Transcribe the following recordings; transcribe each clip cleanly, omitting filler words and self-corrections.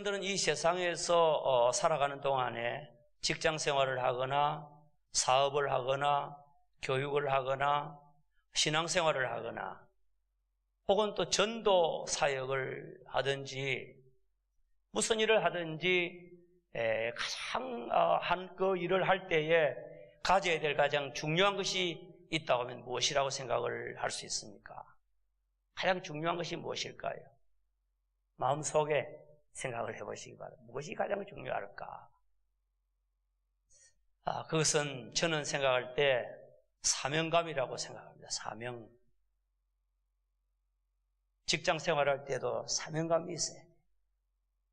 여러분들은 이 세상에서 살아가는 동안에 직장 생활을 하거나 사업을 하거나 교육을 하거나 신앙생활을 하거나 혹은 또 전도 사역을 하든지 무슨 일을 하든지 가장 그 일을 할 때에 가져야 될 가장 중요한 것이 있다고 하면 무엇이라고 생각을 할 수 있습니까? 가장 중요한 것이 무엇일까요? 마음속에 생각을 해보시기 바랍니다. 무엇이 가장 중요할까? 그것은 저는 생각할 때 사명감이라고 생각합니다. 사명. 직장 생활할 때도 사명감이 있어야 돼요.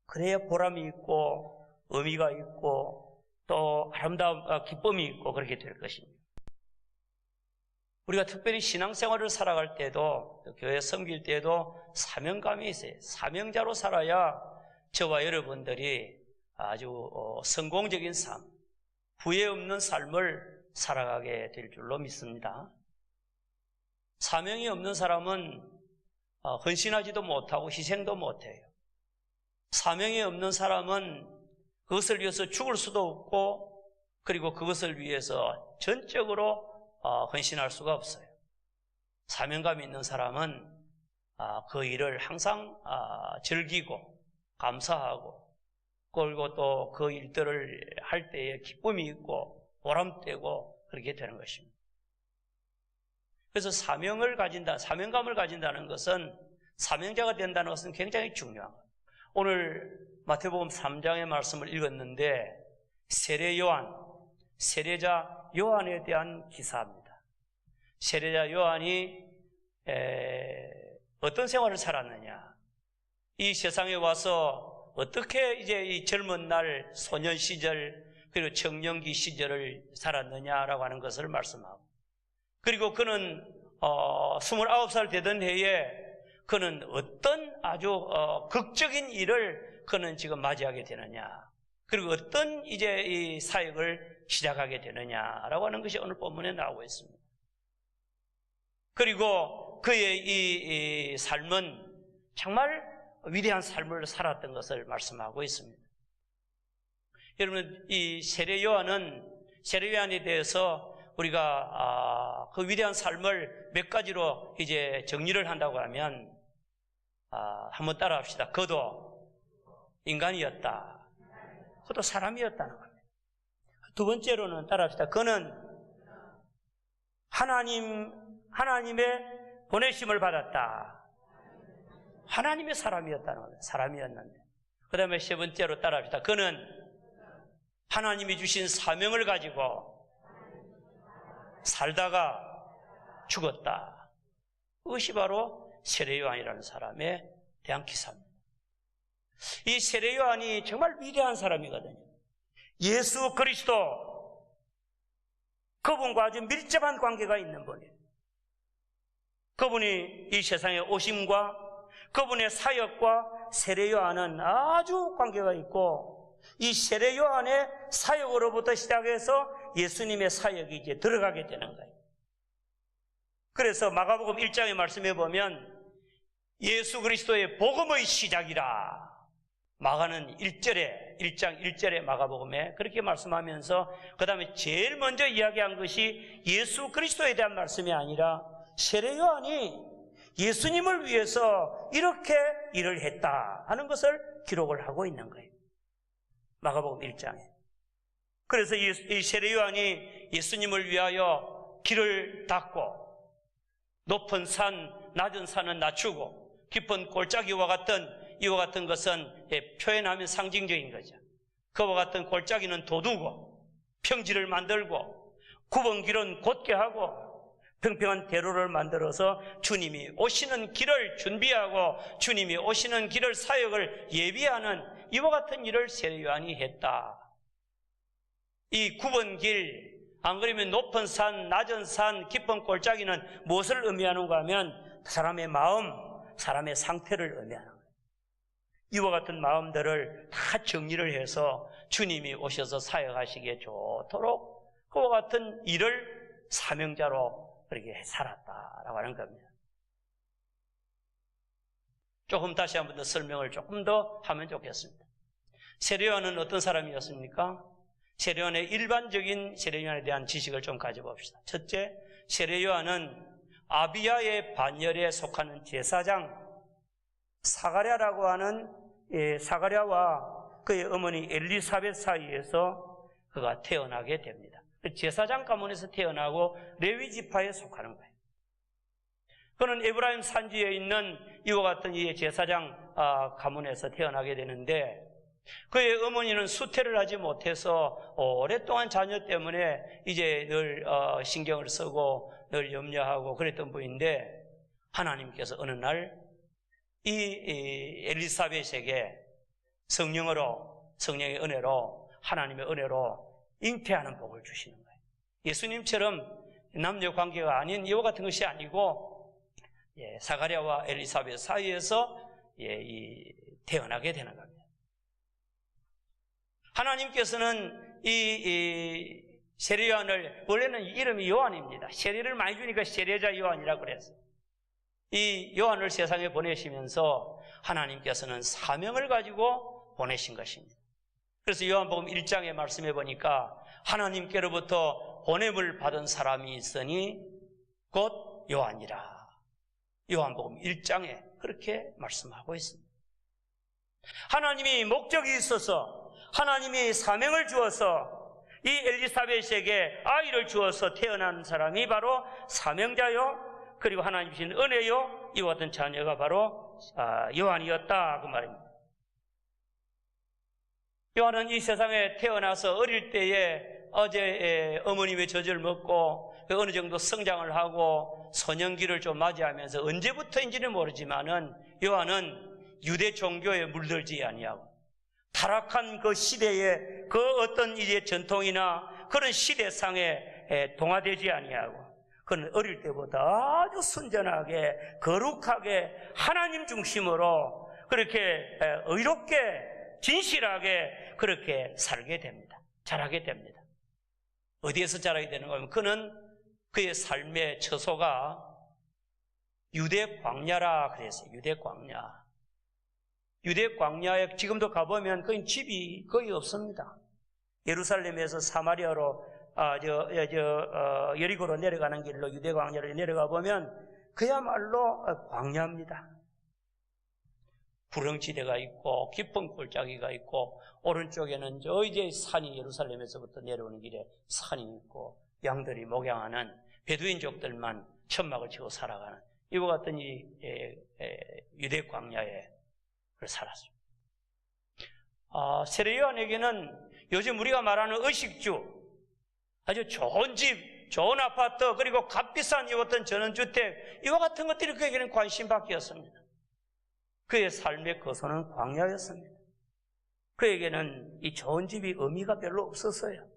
그래야 보람이 있고 의미가 있고 또 아름다움, 기쁨이 있고 그렇게 될 것입니다. 우리가 특별히 신앙생활을 살아갈 때도 교회 섬길 때도 사명감이 있어요. 사명자로 살아야 저와 여러분들이 아주 성공적인 삶, 후회 없는 삶을 살아가게 될 줄로 믿습니다. 사명이 없는 사람은 헌신하지도 못하고 희생도 못해요. 사명이 없는 사람은 그것을 위해서 죽을 수도 없고 그리고 그것을 위해서 전적으로 헌신할 수가 없어요. 사명감이 있는 사람은 그 일을 항상 즐기고 감사하고 그리고 또 그 일들을 할 때에 기쁨이 있고 보람되고 그렇게 되는 것입니다. 그래서 사명감을 가진다는 것은 사명자가 된다는 것은 굉장히 중요한 거예요. 오늘 마태복음 3장의 말씀을 읽었는데 세례자 요한에 대한 기사입니다. 세례자 요한이 어떤 생활을 살았느냐, 이 세상에 와서 어떻게 이제 이 젊은 날 소년 시절 그리고 청년기 시절을 살았느냐라고 하는 것을 말씀하고, 그리고 그는 29살 되던 해에 그는 어떤 아주 극적인 일을 그는 지금 맞이하게 되느냐, 그리고 어떤 이제 이 사역을 시작하게 되느냐라고 하는 것이 오늘 본문에 나오고 있습니다. 그리고 그의 이 삶은 정말 위대한 삶을 살았던 것을 말씀하고 있습니다. 여러분, 이 세례 요한에 대해서 우리가 그 위대한 삶을 몇 가지로 이제 정리를 한다고 하면 한번 따라합시다. 그도 인간이었다. 그도 사람이었다는 겁니다. 두 번째로는 따라합시다. 그는 하나님의 보내심을 받았다. 하나님의 사람이었다는 겁니다. 사람이었는데. 그 다음에 세 번째로 따라합시다. 그는 하나님이 주신 사명을 가지고 살다가 죽었다. 그것이 바로 세례 요한이라는 사람에 대한 기사입니다. 이 세례 요한이 정말 위대한 사람이거든요. 예수 그리스도, 그분과 아주 밀접한 관계가 있는 분이에요. 그분이 이 세상에 오심과 그분의 사역과 세례 요한은 아주 관계가 있고, 이 세례 요한의 사역으로부터 시작해서 예수님의 사역이 이제 들어가게 되는 거예요. 그래서 마가복음 1장의 말씀에 보면 예수 그리스도의 복음의 시작이라, 마가는 1장 1절에 마가복음에 그렇게 말씀하면서 그 다음에 제일 먼저 이야기한 것이 예수 그리스도에 대한 말씀이 아니라 세례 요한이 예수님을 위해서 이렇게 일을 했다 하는 것을 기록을 하고 있는 거예요. 마가복음 1장에. 그래서 이 세례 요한이 예수님을 위하여 길을 닦고 높은 산, 낮은 산은 낮추고 깊은 골짜기와 이와 같은 것은 표현하면 상징적인 거죠. 그와 같은 골짜기는 돋우고 평지를 만들고 굽은 길은 곧게 하고 평평한 대로를 만들어서 주님이 오시는 길을 준비하고 주님이 오시는 길을 사역을 예비하는 이와 같은 일을 세례 요한이 했다. 이 굽은 길, 안 그러면 높은 산, 낮은 산, 깊은 골짜기는 무엇을 의미하는가 하면 사람의 마음, 사람의 상태를 의미하는 거예요. 이와 같은 마음들을 다 정리를 해서 주님이 오셔서 사역하시기에 좋도록 그와 같은 일을 사명자로 그렇게 살았다라고 하는 겁니다. 조금 다시 한 번 더 설명을 조금 더 하면 좋겠습니다. 세례요한은 어떤 사람이었습니까? 세례요한의 일반적인 세례요한에 대한 지식을 좀 가져봅시다. 첫째, 세례요한은 아비야의 반열에 속하는 제사장 사가랴라고 하는 사가랴와 그의 어머니 엘리사벳 사이에서 그가 태어나게 됩니다. 제사장 가문에서 태어나고 레위 지파에 속하는 거예요. 그는 에브라임 산지에 있는 이와 같은 이 제사장 가문에서 태어나게 되는데, 그의 어머니는 수태를 하지 못해서 오랫동안 자녀 때문에 이제 늘 신경을 쓰고 늘 염려하고 그랬던 분인데, 하나님께서 어느 날 이 엘리사벳에게 성령의 은혜로, 하나님의 은혜로 잉태하는 복을 주시는 거예요. 예수님처럼 남녀 관계가 아닌 이와 같은 것이 아니고 사가랴와 엘리사벳 사이에서 태어나게 되는 겁니다. 하나님께서는 이 세례요한을, 원래는 이름이 요한입니다. 세례를 많이 주니까 세례자 요한이라고 그랬어요. 이 요한을 세상에 보내시면서 하나님께서는 사명을 가지고 보내신 것입니다. 그래서 요한복음 1장에 말씀해 보니까 하나님께로부터 보냄을 받은 사람이 있으니 곧 요한이라. 요한복음 1장에 그렇게 말씀하고 있습니다. 하나님이 목적이 있어서, 하나님이 사명을 주어서 이 엘리사벳에게 아이를 주어서 태어난 사람이 바로 사명자요, 그리고 하나님 주신 은혜요, 이와 같은 자녀가 바로 요한이었다, 그 말입니다. 요한은 이 세상에 태어나서 어릴 때에 어머님의 젖을 먹고 어느 정도 성장을 하고 소년기를 좀 맞이하면서 언제부터인지는 모르지만은 요한은 유대 종교에 물들지 아니하고 타락한 그 시대의 그 어떤 이제 전통이나 그런 시대상에 동화되지 아니하고, 그는 어릴 때보다 아주 순전하게 거룩하게 하나님 중심으로 그렇게 의롭게 진실하게 그렇게 살게 됩니다. 자라게 됩니다. 어디에서 자라게 되는 거냐면, 그는 그의 삶의 처소가 유대 광야라 그랬어요. 유대 광야. 유대 광야에 지금도 가보면 거기 집이 거의 없습니다. 예루살렘에서 사마리아로 여리고로 내려가는 길로 유대 광야로 내려가 보면 그야말로 광야입니다. 구렁지대가 있고 깊은 골짜기가 있고, 오른쪽에는 이제 산이, 예루살렘에서부터 내려오는 길에 산이 있고 양들이 목양하는 베두인족들만 천막을 치고 살아가는 이와 같은 이 유대 광야에 살았습니다. 세례요한에게는 요즘 우리가 말하는 의식주, 아주 좋은 집, 좋은 아파트, 그리고 값비싼 이 어떤 전원주택, 이와 같은 것들이 그에게는 관심밖이었습니다. 그의 삶의 거소는 광야였습니다. 그에게는 이 좋은 집이 의미가 별로 없었어요.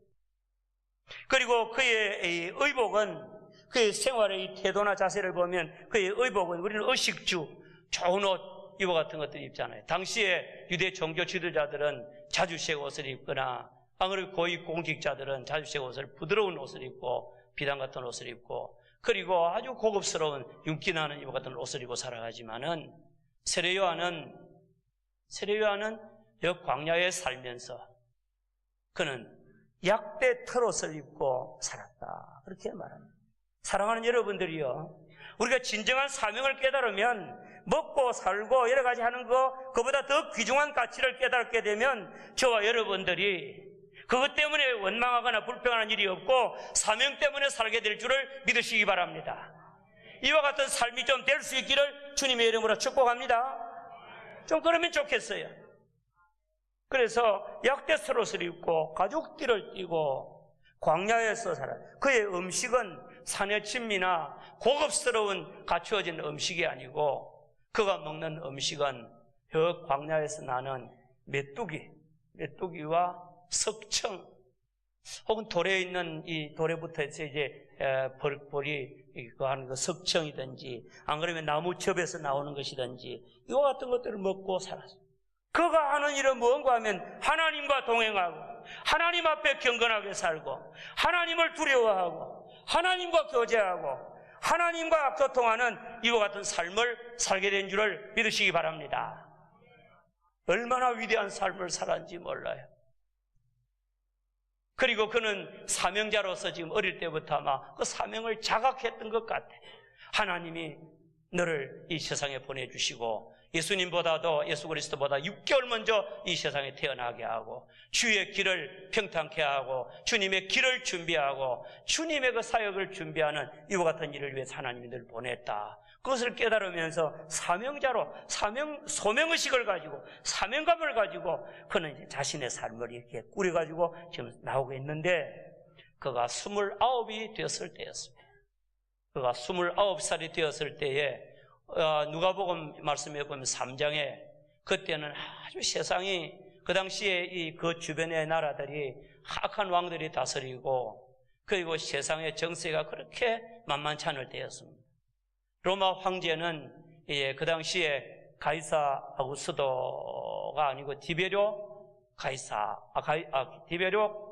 그리고 그의 의복은, 그의 생활의 이 태도나 자세를 보면 그의 의복은, 우리는 의식주, 좋은 옷, 이와 같은 것들을 입잖아요. 당시에 유대 종교 지도자들은 자주색 옷을 입거나, 안 그래도 고위 공직자들은 자주색 옷을, 부드러운 옷을 입고 비단 같은 옷을 입고, 그리고 아주 고급스러운 윤기 나는 이와 같은 옷을 입고 살아가지만은, 세례요한은 여 광야에 살면서 그는 약대 털옷을 입고 살았다, 그렇게 말합니다. 사랑하는 여러분들이요, 우리가 진정한 사명을 깨달으면 먹고 살고 여러 가지 하는 그보다 더 귀중한 가치를 깨닫게 되면 저와 여러분들이 그것 때문에 원망하거나 불평하는 일이 없고 사명 때문에 살게 될 줄을 믿으시기 바랍니다. 이와 같은 삶이 좀 될 수 있기를 주님의 이름으로 축복합니다. 좀 그러면 좋겠어요. 그래서 약대스옷을 입고 가죽띠를 띠고 광야에서 살아요. 그의 음식은 산의 진미나 고급스러운 갖추어진 음식이 아니고, 그가 먹는 음식은 저 광야에서 나는 메뚜기와 석청, 혹은 돌에 있는 이 돌에부터 해서 이제 벌이 하는 그 석청이든지, 안 그러면 나무첩에서 나오는 것이든지, 이와 같은 것들을 먹고 살았어요. 그가 하는 일은 무언가 하면 하나님과 동행하고 하나님 앞에 경건하게 살고 하나님을 두려워하고 하나님과 교제하고 하나님과 교통하는 이와 같은 삶을 살게 된 줄을 믿으시기 바랍니다. 얼마나 위대한 삶을 살았는지 몰라요. 그리고 그는 사명자로서 지금 어릴 때부터 아마 그 사명을 자각했던 것 같아. 하나님이 너를 이 세상에 보내주시고 예수님보다도, 예수 그리스도보다 6개월 먼저 이 세상에 태어나게 하고 주의 길을 평탄케 하고 주님의 길을 준비하고 주님의 그 사역을 준비하는 이와 같은 일을 위해서 하나님이 늘 보냈다. 그것을 깨달으면서 사명자로 소명의식을 가지고 사명감을 가지고 그는 이제 자신의 삶을 이렇게 꾸려가지고 지금 나오고 있는데, 그가 29이 되었을 때였습니다. 그가 29살이 되었을 때에 누가복음 말씀해 보면 3장에 그때는 아주 세상이 그 당시에 그 주변의 나라들이 악한 왕들이 다스리고 그리고 세상의 정세가 그렇게 만만치 않을 때였습니다. 로마 황제는 그 당시에 가이사 아구스도가 아니고 디베료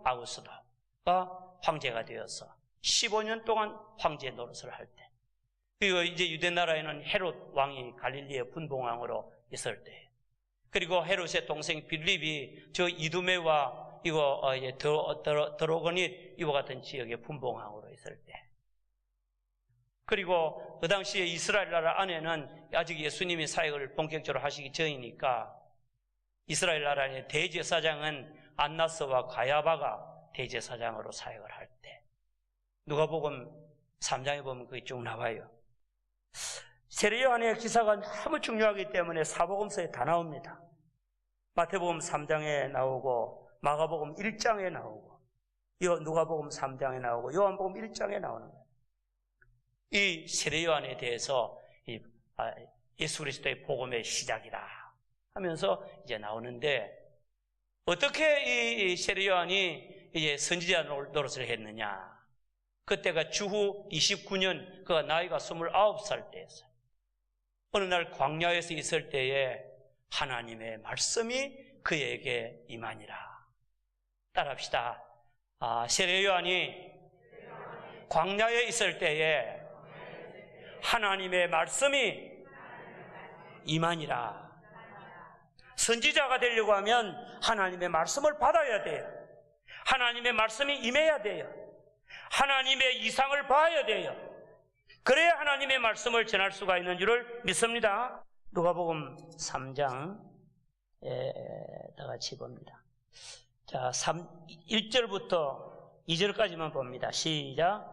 아구스도가 황제가 되어서 15년 동안 황제 노릇을 할 때, 그리고 이제 유대 나라에는 헤롯 왕이 갈릴리의 분봉왕으로 있을 때, 그리고 헤롯의 동생 빌립이 저 이두메와 드로고닛 이와 같은 지역의 분봉왕으로 있을 때, 그리고 그 당시에 이스라엘 나라 안에는 아직 예수님이 사역을 본격적으로 하시기 전이니까 이스라엘 나라의 대제사장은 안나스와 가야바가 대제사장으로 사역을 할 때, 누가복음 3장에 보면 그게 쭉 나와요. 세례 요한의 기사가 너무 중요하기 때문에 사복음서에 다 나옵니다. 마태복음 3장에 나오고 마가복음 1장에 나오고 누가복음 3장에 나오고 요한복음 1장에 나오는 거예요. 이 세례 요한에 대해서 예수 그리스도의 복음의 시작이다 하면서 이제 나오는데, 어떻게 이 세례 요한이 이제 선지자 노릇을 했느냐? 그때가 주후 29년, 그가 나이가 29살 때였어요. 어느 날 광야에서 있을 때에 하나님의 말씀이 그에게 임하니라. 따라합시다. 세례 요한이 광야에 있을 때에 하나님의 말씀이 임하니라. 선지자가 되려고 하면 하나님의 말씀을 받아야 돼요. 하나님의 말씀이 임해야 돼요. 하나님의 이상을 봐야 돼요. 그래야 하나님의 말씀을 전할 수가 있는 줄을 믿습니다. 누가복음 3장 다 같이 봅니다. 자, 1절부터 2절까지만 봅니다. 시작.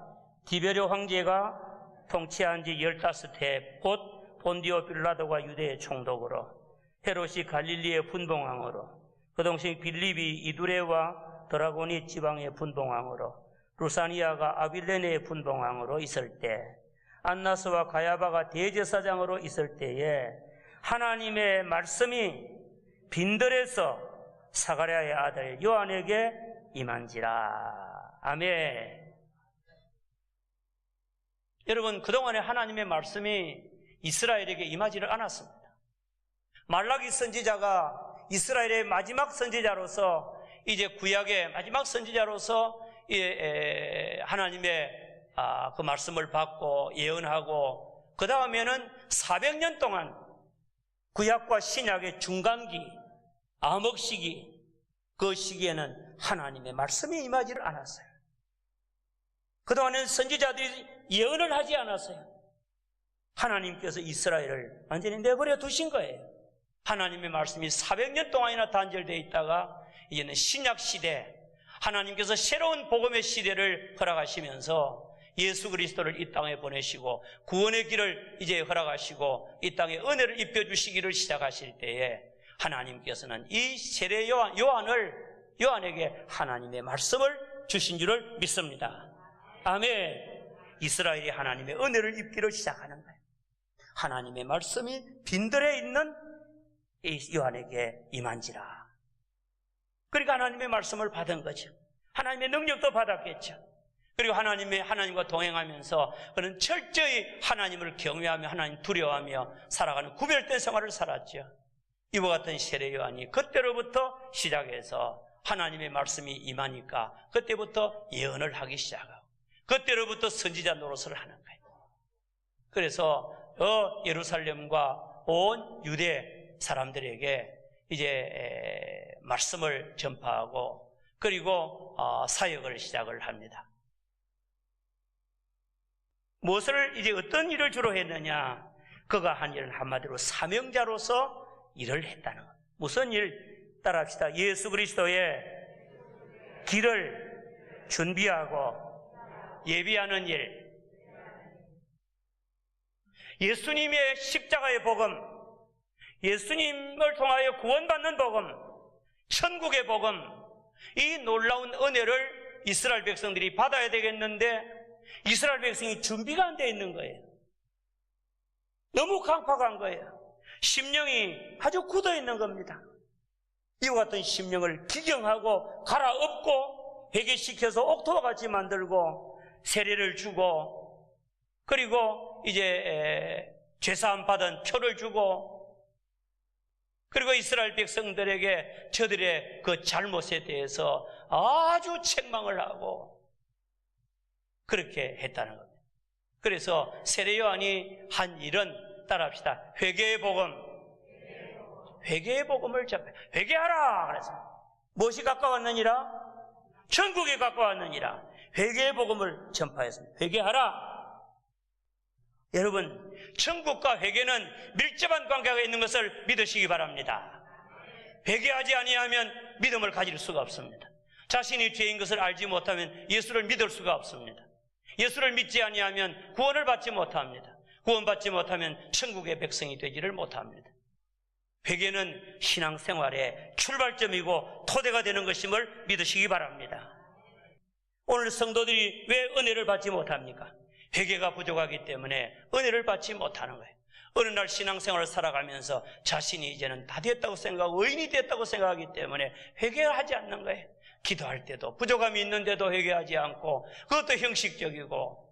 디베료 황제가 통치한 지 15해 곧 본디오 빌라도가 유대의 총독으로, 헤롯이 갈릴리의 분봉왕으로, 그 동생 빌립이 이두레와 드라고니 지방의 분봉왕으로, 루사니아가 아빌레네의 분봉왕으로 있을 때, 안나스와 가야바가 대제사장으로 있을 때에 하나님의 말씀이 빈들에서 사가랴의 아들 요한에게 임한지라. 아멘. 여러분, 그동안에 하나님의 말씀이 이스라엘에게 임하지를 않았습니다. 말라기 선지자가 이스라엘의 마지막 선지자로서, 이제 구약의 마지막 선지자로서 하나님의 그 말씀을 받고 예언하고, 그 다음에는 400년 동안 구약과 신약의 중간기, 암흑 시기, 그 시기에는 하나님의 말씀이 임하지를 않았어요. 그동안에는 선지자들이 예언을 하지 않았어요. 하나님께서 이스라엘을 완전히 내버려 두신 거예요. 하나님의 말씀이 400년 동안이나 단절되어 있다가 이제는 신약 시대, 하나님께서 새로운 복음의 시대를 허락하시면서 예수 그리스도를 이 땅에 보내시고 구원의 길을 이제 허락하시고 이 땅에 은혜를 입혀주시기를 시작하실 때에 하나님께서는 이 세례 요한에게 하나님의 말씀을 주신 줄을 믿습니다. 아멘. 이스라엘이 하나님의 은혜를 입기를 시작하는 거예요. 하나님의 말씀이 빈들에 있는 이 요한에게 임한지라. 그러니까 하나님의 말씀을 받은 거죠. 하나님의 능력도 받았겠죠. 그리고 하나님과 동행하면서 그는 철저히 하나님을 경외하며 하나님 두려워하며 살아가는 구별된 생활을 살았죠. 이와 같은 세례 요한이 그때로부터 시작해서 하나님의 말씀이 임하니까 그때부터 예언을 하기 시작하고 그때로부터 선지자 노릇을 하는 거예요. 그래서 예루살렘과 온 유대 사람들에게 이제 말씀을 전파하고 그리고 사역을 시작을 합니다. 무엇을 이제 어떤 일을 주로 했느냐? 그가 한 일은 한마디로 사명자로서 일을 했다는 것. 무슨 일? 따라합시다. 예수 그리스도의 길을 준비하고 예비하는 일. 예수님의 십자가의 복음, 예수님을 통하여 구원받는 복음, 천국의 복음, 이 놀라운 은혜를 이스라엘 백성들이 받아야 되겠는데 이스라엘 백성이 준비가 안 되어 있는 거예요. 너무 강팍한 거예요. 심령이 아주 굳어 있는 겁니다. 이와 같은 심령을 기경하고 갈아엎고 회개시켜서 옥토와 같이 만들고 세례를 주고 그리고 이제 죄사함 받은 표를 주고 그리고 이스라엘 백성들에게 저들의 그 잘못에 대해서 아주 책망을 하고 그렇게 했다는 겁니다. 그래서 세례 요한이 한 일은 따라합시다. 회개의 복음. 회개의 복음을 전해. 회개하라. 그래서 무엇이 가까웠느니라? 천국이 가까웠느니라. 회개의 복음을 전파했습니다. 회개하라. 여러분, 천국과 회개는 밀접한 관계가 있는 것을 믿으시기 바랍니다. 회개하지 아니하면 믿음을 가질 수가 없습니다. 자신이 죄인 것을 알지 못하면 예수를 믿을 수가 없습니다. 예수를 믿지 아니하면 구원을 받지 못합니다. 구원받지 못하면 천국의 백성이 되지를 못합니다. 회개는 신앙생활의 출발점이고 토대가 되는 것임을 믿으시기 바랍니다. 오늘 성도들이 왜 은혜를 받지 못합니까? 회개가 부족하기 때문에 은혜를 받지 못하는 거예요. 어느 날 신앙생활을 살아가면서 자신이 이제는 다 됐다고 생각하고 의인이 됐다고 생각하기 때문에 회개를 하지 않는 거예요. 기도할 때도 부족함이 있는데도 회개하지 않고 그것도 형식적이고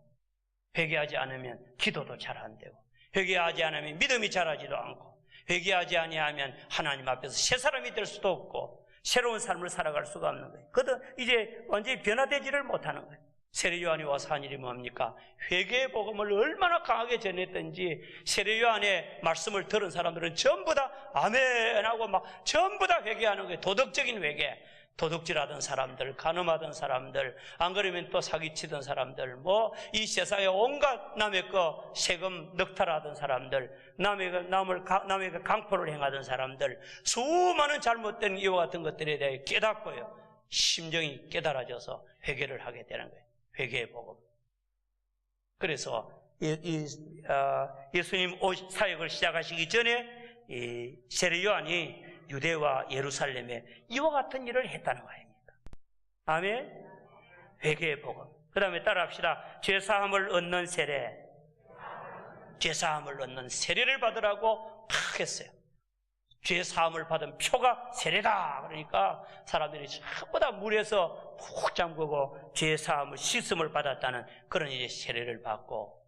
회개하지 않으면 기도도 잘 안 되고 회개하지 않으면 믿음이 자라지도 않고 회개하지 아니하면 하나님 앞에서 새 사람이 될 수도 없고 새로운 삶을 살아갈 수가 없는 거예요. 그것도 이제 완전히 변화되지를 못하는 거예요. 세례 요한이 와서 한 일이 뭡니까? 회개의 복음을 얼마나 강하게 전했던지 세례 요한의 말씀을 들은 사람들은 전부 다 아멘하고 막 전부 다 회개하는 거예요. 도덕적인 회개. 도둑질하던 사람들, 간음하던 사람들, 안 그러면 또 사기치던 사람들, 이 세상에 온갖 남의 거 세금 넉탈하던 사람들, 남에게 강포를 행하던 사람들, 수많은 잘못된 이와 같은 것들에 대해 깨닫고요. 심정이 깨달아져서 회개를 하게 되는 거예요. 회개의 복음. 그래서 예수님 사역을 시작하시기 전에 이 세례 요한이 유대와 예루살렘에 이와 같은 일을 했다는 거 아닙니까? 아멘? 회개의 복음. 그 다음에 따라합시다. 죄사함을 얻는 세례. 죄사함을 얻는 세례를 받으라고 팍 했어요. 죄사함을 받은 표가 세례다. 그러니까 사람들이 전부 다 물에서 푹 잠그고 죄사함을 씻음을 받았다는 그런 이제 세례를 받고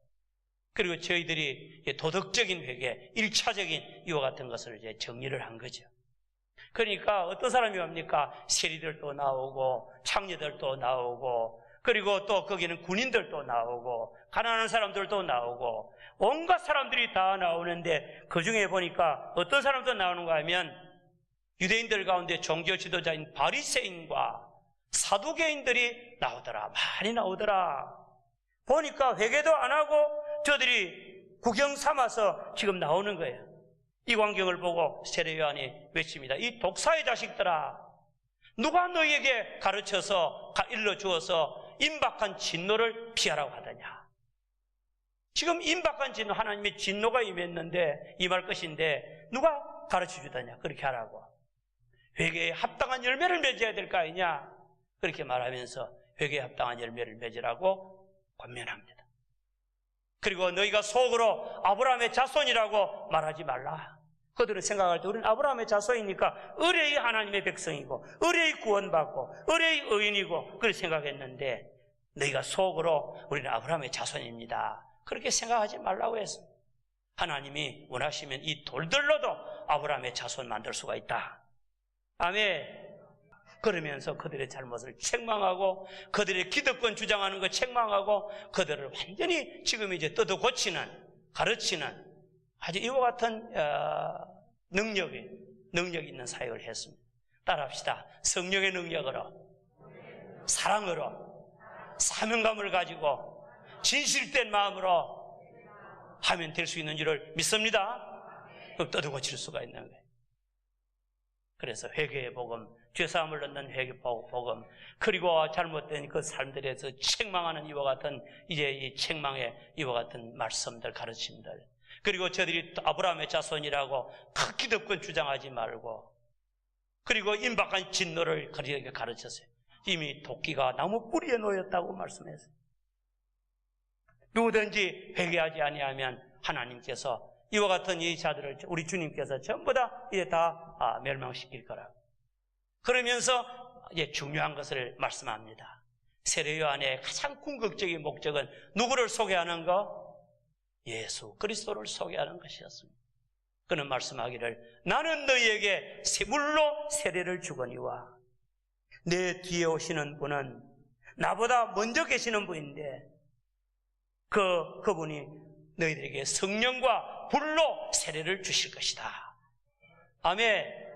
그리고 저희들이 도덕적인 회개, 1차적인 이와 같은 것을 이제 정리를 한 거죠. 그러니까 어떤 사람이 옵니까? 세리들도 나오고 창녀들도 나오고 그리고 또 거기는 군인들도 나오고 가난한 사람들도 나오고 온갖 사람들이 다 나오는데 그중에 보니까 어떤 사람도 나오는가 하면 유대인들 가운데 종교 지도자인 바리새인과 사두개인들이 나오더라. 많이 나오더라. 보니까 회개도 안 하고 저들이 구경 삼아서 지금 나오는 거예요. 이 광경을 보고 세례 요한이 외칩니다. 이 독사의 자식들아, 누가 너희에게 가르쳐서 일러주어서 임박한 진노를 피하라고 하더냐. 지금 임박한 진노, 하나님의 진노가 임했는데 임할 것인데 누가 가르쳐주더냐. 그렇게 하라고. 회개에 합당한 열매를 맺어야 될 거 아니냐. 그렇게 말하면서 회개에 합당한 열매를 맺으라고 권면합니다. 그리고 너희가 속으로 아브라함의 자손이라고 말하지 말라. 그들은 생각할 때 우리는 아브라함의 자손이니까 의뢰의 하나님의 백성이고 의뢰의 구원받고 의뢰의 의인이고 그렇게 생각했는데 너희가 속으로 우리는 아브라함의 자손입니다. 그렇게 생각하지 말라고 했어. 하나님이 원하시면 이 돌들로도 아브라함의 자손 만들 수가 있다. 아멘. 그러면서 그들의 잘못을 책망하고 그들의 기득권 주장하는 거 책망하고 그들을 완전히 지금 이제 뜯어 고치는 가르치는 아주 이와 같은 능력이 능력 있는 사역을 했습니다. 따라합시다. 성령의 능력으로, 사랑으로, 사명감을 가지고 진실된 마음으로 하면 될 수 있는 줄을 믿습니다. 그럼 떠들고칠 수가 있는 거예요. 그래서 회개의 복음, 죄사함을 얻는 회개 복음, 그리고 잘못된 그 삶들에서 책망하는 이와 같은 이제 이 책망의 이와 같은 말씀들, 가르침들, 그리고 저들이 아브라함의 자손이라고 기득권 주장하지 말고, 그리고 임박한 진노를 그렇게 가르쳤어요. 이미 도끼가 나무 뿌리에 놓였다고 말씀했어요. 누구든지 회개하지 아니하면 하나님께서 이와 같은 이 자들을 우리 주님께서 전부 다 이제 다 멸망시킬 거라고. 그러면서 이제 중요한 것을 말씀합니다. 세례 요한의 가장 궁극적인 목적은 누구를 소개하는 거? 예수 그리스도를 소개하는 것이었습니다. 그는 말씀하기를 나는 너희에게 물로 세례를 주거니와 내 뒤에 오시는 분은 나보다 먼저 계시는 분인데 그분이 너희들에게 성령과 불로 세례를 주실 것이다. 아멘.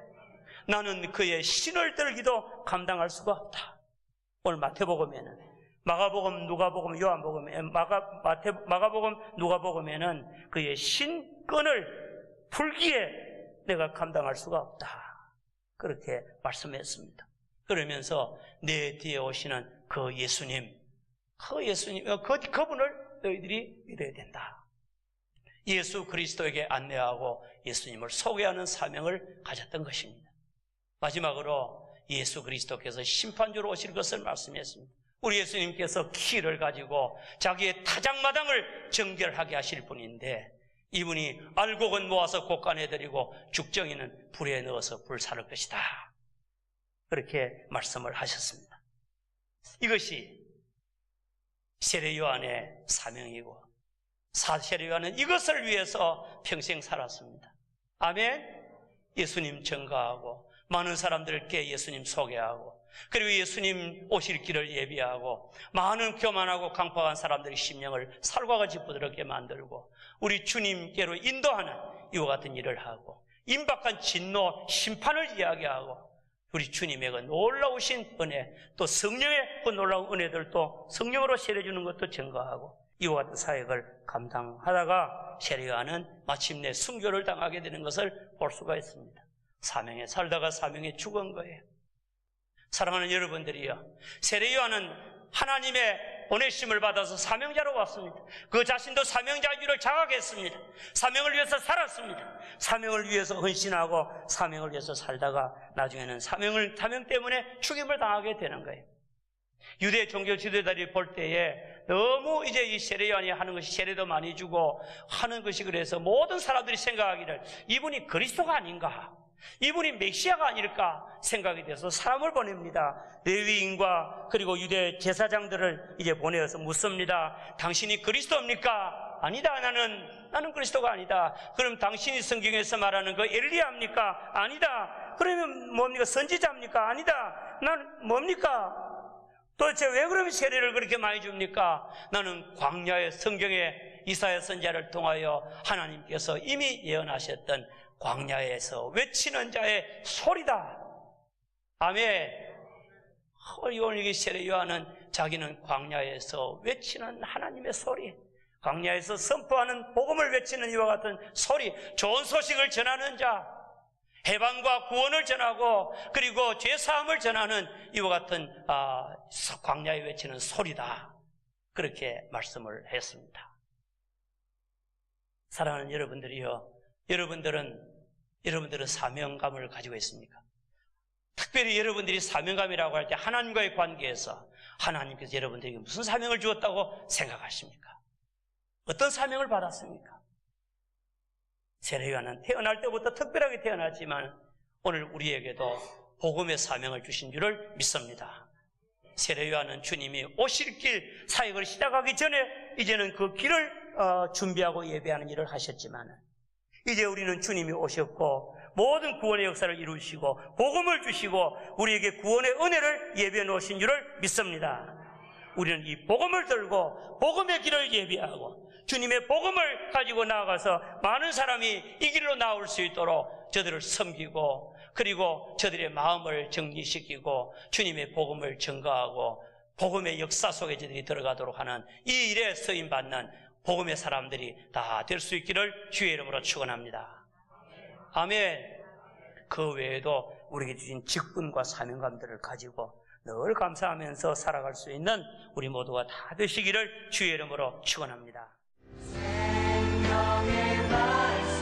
나는 그의 신을 들기도 감당할 수가 없다. 오늘 마태복음에는, 마가복음, 누가복음, 요한복음, 마가복음, 누가복음에는 그의 신권을 풀기에 내가 감당할 수가 없다. 그렇게 말씀했습니다. 그러면서 내 뒤에 오시는 그 예수님, 그분을 너희들이 믿어야 된다. 예수 그리스도에게 안내하고 예수님을 소개하는 사명을 가졌던 것입니다. 마지막으로 예수 그리스도께서 심판주로 오실 것을 말씀했습니다. 우리 예수님께서 키를 가지고 자기의 타작마당을 정결하게 하실 분인데 이분이 알곡은 모아서 곡간에 드리고 죽정이는 불에 넣어서 불사를 것이다. 그렇게 말씀을 하셨습니다. 이것이 세례 요한의 사명이고 세례 요한은 이것을 위해서 평생 살았습니다. 아멘. 예수님 증거하고 많은 사람들께 예수님 소개하고 그리고 예수님 오실 길을 예비하고 많은 교만하고 강팍한 사람들의 심령을 살과 같이 부드럽게 만들고 우리 주님께로 인도하는 이와 같은 일을 하고 임박한 진노, 심판을 이야기하고 우리 주님의 그 놀라우신 은혜, 또 성령의 그 놀라운 은혜들도 성령으로 세례주는 것도 증거하고 이와 같은 사역을 감당하다가 세례 요한은 마침내 순교를 당하게 되는 것을 볼 수가 있습니다. 사명에 살다가 사명에 죽은 거예요. 사랑하는 여러분들이요, 세례 요한은 하나님의 보내심을 받아서 사명자로 왔습니다. 그 자신도 사명자의 줄을 자각했습니다. 사명을 위해서 살았습니다. 사명을 위해서 헌신하고 사명을 위해서 살다가 나중에는 사명 때문에 죽임을 당하게 되는 거예요. 유대 종교 지도자들이 볼 때에 너무 이제 이 세례 요한이 하는 것이 세례도 많이 주고 하는 것이 그래서 모든 사람들이 생각하기를 이분이 그리스도가 아닌가, 이분이 메시아가 아닐까 생각이 돼서 사람을 보냅니다. 레위인과 그리고 유대 제사장들을 이제 보내어서 묻습니다. 당신이 그리스도입니까? 아니다. 나는 그리스도가 아니다. 그럼 당신이 성경에서 말하는 그 엘리야입니까? 아니다. 그러면 뭡니까? 선지자입니까? 아니다. 난 뭡니까? 도대체 왜 그러면 세례를 그렇게 많이 줍니까? 나는 광야의 성경에 이사야 선지자를 통하여 하나님께서 이미 예언하셨던 광야에서 외치는 자의 소리다. 아멘. 오늘 이 세례 요한은 자기는 광야에서 외치는 하나님의 소리, 광야에서 선포하는 복음을 외치는 이와 같은 소리, 좋은 소식을 전하는 자, 해방과 구원을 전하고 그리고 죄사함을 전하는 이와 같은 광야에 외치는 소리다. 그렇게 말씀을 했습니다. 사랑하는 여러분들이요, 여러분들은 사명감을 가지고 있습니까? 특별히 여러분들이 사명감이라고 할 때 하나님과의 관계에서 하나님께서 여러분들에게 무슨 사명을 주었다고 생각하십니까? 어떤 사명을 받았습니까? 세례 요한은 태어날 때부터 특별하게 태어났지만 오늘 우리에게도 복음의 사명을 주신 줄을 믿습니다. 세례 요한은 주님이 오실 길 사역을 시작하기 전에 이제는 그 길을 준비하고 예배하는 일을 하셨지만 이제 우리는 주님이 오셨고 모든 구원의 역사를 이루시고 복음을 주시고 우리에게 구원의 은혜를 예비해 놓으신 줄을 믿습니다. 우리는 이 복음을 들고 복음의 길을 예비하고 주님의 복음을 가지고 나아가서 많은 사람이 이 길로 나올 수 있도록 저들을 섬기고 그리고 저들의 마음을 정리시키고 주님의 복음을 증거하고 복음의 역사 속에 저들이 들어가도록 하는 이 일에 쓰임받는 복음의 사람들이 다 될 수 있기를 주의 이름으로 축원합니다. 아멘. 그 외에도 우리에게 주신 직분과 사명감들을 가지고 늘 감사하면서 살아갈 수 있는 우리 모두가 다 되시기를 주의 이름으로 축원합니다. 생명의 말